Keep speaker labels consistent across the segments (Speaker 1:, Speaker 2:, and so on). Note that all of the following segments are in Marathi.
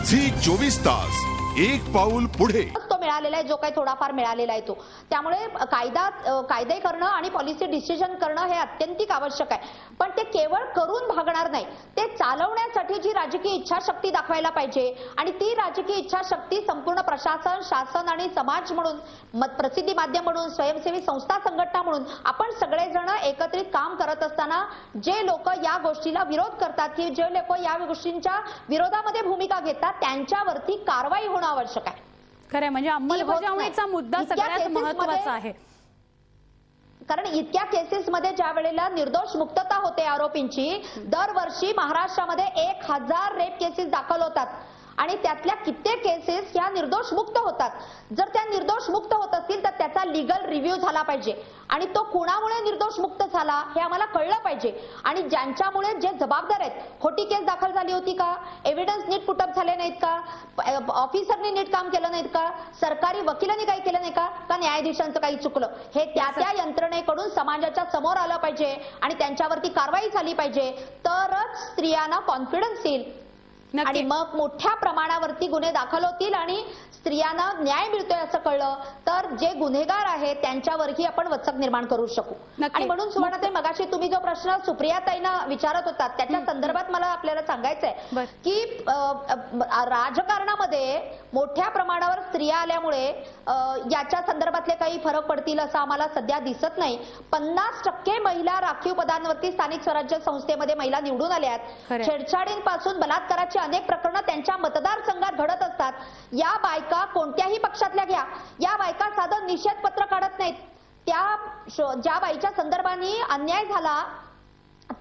Speaker 1: Zee 24 तास एक पाऊल पुढे
Speaker 2: तो मिळालेला आहे, जो काही थोडाफार मिळालेला आहे तो. त्यामुळे कायदे करणं आणि पॉलिसी डिसिजन करणं हे अत्यंतिक आवश्यक आहे. पण ते केवळ करून भागणार नाही, ते चालवण्यासाठी जी राजकीय इच्छाशक्ती दाखवायला पाहिजे आणि ती राजकीय इच्छाशक्ती संपूर्ण प्रशासन, शासन आणि समाज म्हणून, प्रसिद्धी माध्यम म्हणून, स्वयंसेवी संस्था, संघटना म्हणून आपण सगळेजण एकत्रित काम करत असताना जे लोक या गोष्टीला विरोध करतात की जे लोक या गोष्टींच्या विरोधामध्ये भूमिका घेतात त्यांच्यावरती कारवाई होणं आवश्यक आहे.
Speaker 3: खरं म्हणजे अंमलबजावणीचा मुद्दा सगळ्यात महत्त्वाचा आहे.
Speaker 2: कारण इतक्या केसेसमध्ये ज्या वेळेला निर्दोष मुक्तता होते आरोपींची, दरवर्षी महाराष्ट्रामध्ये 1000 रेप केसेस दाखल होतात आणि त्यातल्या कित्येक केसेस ह्या निर्दोष मुक्त होतात. जर त्या निर्दोष मुक्त होत असतील तर त्याचा लीगल रिव्ह्यू झाला पाहिजे आणि तो कुणामुळे निर्दोष मुक्त झाला हे आम्हाला कळलं पाहिजे. आणि ज्यांच्यामुळे जे जबाबदार आहेत, खोटी केस दाखल झाली होती का, एव्हिडन्स नीट पुटअप झाले नाहीत का, ऑफिसरनी नीट काम केलं नाहीत का, सरकारी वकिलांनी काही केलं नाही का, न्यायाधीशांचं काही चुकलं, हे त्या यंत्रणेकडून समाजाच्या समोर आलं पाहिजे आणि त्यांच्यावरती कारवाई झाली पाहिजे. तरच स्त्रियांना कॉन्फिडन्स येईल आणि मग मोठ्या प्रमाणावरती गुन्हे दाखल होतील आणि स्त्रियांना न्याय मिळतोय असं कळलं तर जे गुन्हेगार आहेत त्यांच्यावरही आपण वचक निर्माण करू शकू. आणि म्हणून सुवर्णाताई, मगाशी तुम्ही जो प्रश्न सुप्रियाताईंना विचारत होतात त्याच्या संदर्भात मला आपल्याला सांगायचंय की राजकारणामध्ये मोठ्या प्रमाणावर स्त्रिया आल्यामुळे याच्या संदर्भातले काही फरक पडतील असं आम्हाला सध्या दिसत नाही. 50% महिला राखीव पदांवरती स्थानिक स्वराज्य संस्थेमध्ये महिला निवडून आल्या आहेत. छेडछाडींपासून बलात्काराची अनेक प्रकरणं त्यांच्या मतदारसंघात घडत असतात. या बायका कोणत्याही पक्षातल्या घ्या, या बायका साधं निषेध पत्र काढत नाहीत. ज्या बाईच्या संदर्भाने अन्याय झाला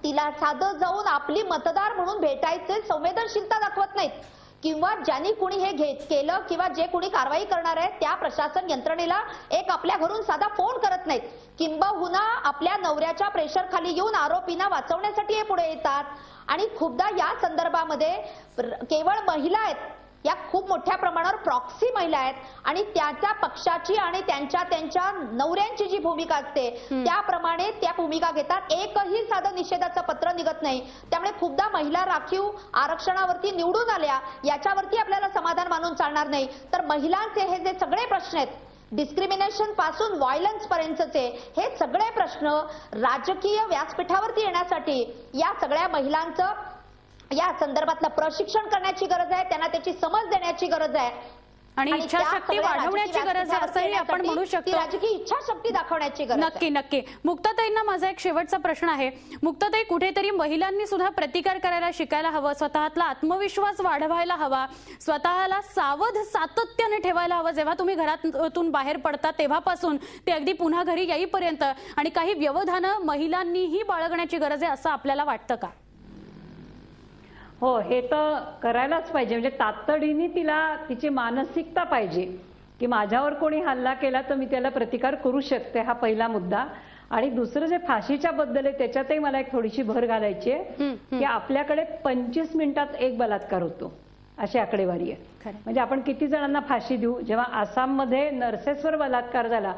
Speaker 2: तिला साधं जाऊन आपली मतदार म्हणून भेटायचे संवेदनशीलता दाखवत नाहीत किंवा ज्यांनी कुणी हे केलं किंवा जे कुणी कारवाई करणार आहे त्या प्रशासन यंत्रणेला एक आपल्या घरून साधा फोन करत नाहीत. किंबहुना आपल्या नवऱ्याच्या प्रेशर खाली येऊन आरोपींना वाचवण्यासाठी हे पुढे येतात. आणि खूपदा या संदर्भामध्ये केवळ महिला आहेत, या खूप मोठ्या प्रमाणावर प्रॉक्सी महिला आहेत आणि त्याच्या पक्षाची आणि त्यांच्या नवऱ्यांची जी भूमिका असते त्याप्रमाणे त्या भूमिका घेतात. एकही साधं निषेधाचं पत्र निघत नाही. त्यामुळे खूपदा महिला राखीव आरक्षणावरती निवडून आल्या याच्यावरती आपल्याला समाधान मानून चालणार नाही. तर महिलांचे हे जे सगळे प्रश्न आहेत, डिस्क्रिमिनेशन पासून व्हायलन्स पर्यंतचे हे सगळे प्रश्न राजकीय व्यासपीठावरती येण्यासाठी या सगळ्या महिलांचं या संदर्भातलं प्रशिक्षण करण्याची गरज आहे, त्यांना त्याची समज देण्याची गरज आहे
Speaker 3: आणि इच्छाशक्ती वाढवण्याची गरज आहे असंही आपण म्हणू शकतो.
Speaker 2: राजकीय इच्छाशक्ती दाखवण्याची गरज आहे.
Speaker 3: नक्की. मुक्ताताईंना माझा एक शेवटचा प्रश्न आहे. मुक्ताताई, कुठेतरी महिलांनी सुद्धा प्रतिकार करायला शिकायला हवं, स्वतःतला आत्मविश्वास वाढवायला हवा, स्वतःला सावध सातत्याने ठेवायला हवं. जेव्हा तुम्ही घरातून बाहेर पडता तेव्हापासून ते अगदी पुन्हा घरी येईपर्यंत, आणि काही व्यवधानं महिलांनीही बाळगण्याची गरज आहे असं आपल्याला वाटतं का?
Speaker 4: हो, हे तर करायलाच पाहिजे. म्हणजे तातडीने तिला तिची मानसिकता पाहिजे की माझ्यावर कोणी हल्ला केला तर मी त्याला प्रतिकार करू शकते, हा पहिला मुद्दा. आणि दुसरं जे फाशीच्या बद्दल आहे त्याच्यातही मला एक थोडीशी भर घालायची आहे की आपल्याकडे 25 मिनिटात एक बलात्कार होतो अशी आकडेवारी आहे. म्हणजे आपण किती जणांना फाशी देऊ? जेव्हा आसाममध्ये नर्सेसवर बलात्कार झाला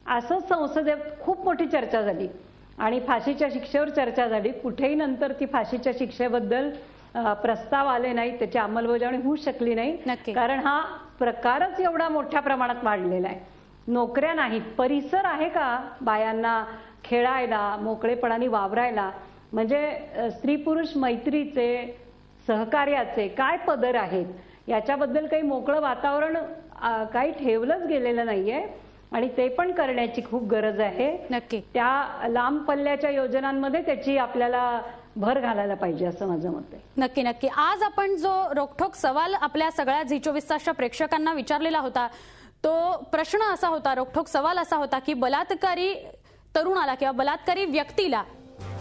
Speaker 4: असंच संसदेत खूप मोठी चर्चा झाली आणि फाशीच्या शिक्षेवर चर्चा झाली. कुठेही नंतर ती फाशीच्या शिक्षेबद्दल प्रस्ताव आले नाही, त्याची अंमलबजावणी होऊ शकली नाही. कारण हा प्रकारच एवढा मोठ्या प्रमाणात वाढलेला आहे. नोकऱ्या नाहीत, परिसर आहे का बायांना खेळायला, मोकळेपणाने वावरायला? म्हणजे स्त्री पुरुष मैत्रीचे, सहकार्याचे काय पदर आहेत याच्याबद्दल काही मोकळं वातावरण काही ठेवलंच गेलेलं नाहीये आणि ते पण करण्याची खूप गरज आहे. त्या लांब पल्ल्याच्या योजनांमध्ये त्याची आपल्याला भर घालायला पाहिजे असं माझं मत आहे.
Speaker 3: नक्की. आज आपण जो रोखठोक सवाल आपल्या सगळ्या झी 24 तासच्या प्रेक्षकांना विचारलेला होता तो प्रश्न असा होता, रोखठोक सवाल असा होता की बलात्कारी तरुणाला किंवा बलात्कारी व्यक्तीला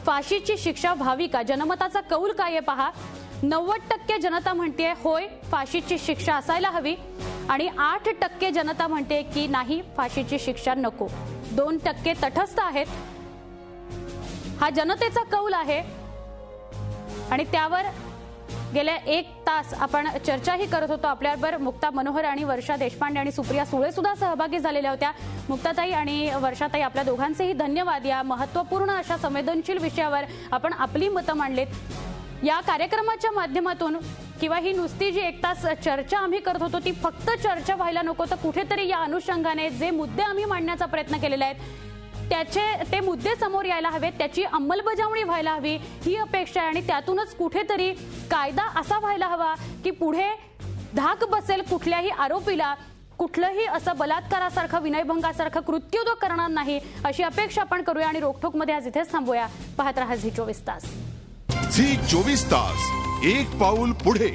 Speaker 3: फाशीची शिक्षा व्हावी का? जनमताचा कौल काय आहे पहा. 90% जनता म्हणते होय, फाशीची शिक्षा असायला हवी आणि 8% जनता म्हणते की नाही, फाशीची शिक्षा नको. 2% तटस्थ आहेत. हा जनतेचा कौल आहे आणि त्यावर गेल्या 1 तास आपण चर्चाही करत होतो. आपल्याबरोबर मुक्ता मनोहर आणि वर्षा देशपांडे आणि सुप्रिया सुळे सुद्धा सहभागी झालेल्या होत्या. मुक्ताताई आणि वर्षाताई, आपल्या दोघांचेही धन्यवाद. या महत्त्वपूर्ण अशा संवेदनशील विषयावर आपण आपली मतं मांडलीत. या कार्यक्रमाच्या माध्यमातून किंवा ही नुसती जी 1 तास चर्चा आम्ही करत होतो ती फक्त चर्चा व्हायला नको, तर कुठेतरी या अनुषंगाने जे मुद्दे आम्ही मांडण्याचा प्रयत्न केलेले आहेत ते मुद्दे समोर यायला हवेत, त्याची अंमलबजावणी व्हायला हवी ही अपेक्षा आहे. आणि त्यातूनच कुठेतरी कायदा असा व्हायला हवा की पुढे धाक बसेल कुठल्याही आरोपीला, कुठलंही असं बलात्कारासारखं विनयभंगासारखं कृत्य तो करणार नाही अशी अपेक्षा आपण करूया. आणि रोखठोकमध्ये आज इथेच थांबूया. पाहत रहा झी 24 तास.
Speaker 1: झी 24 तास, एक पाऊल पुढे.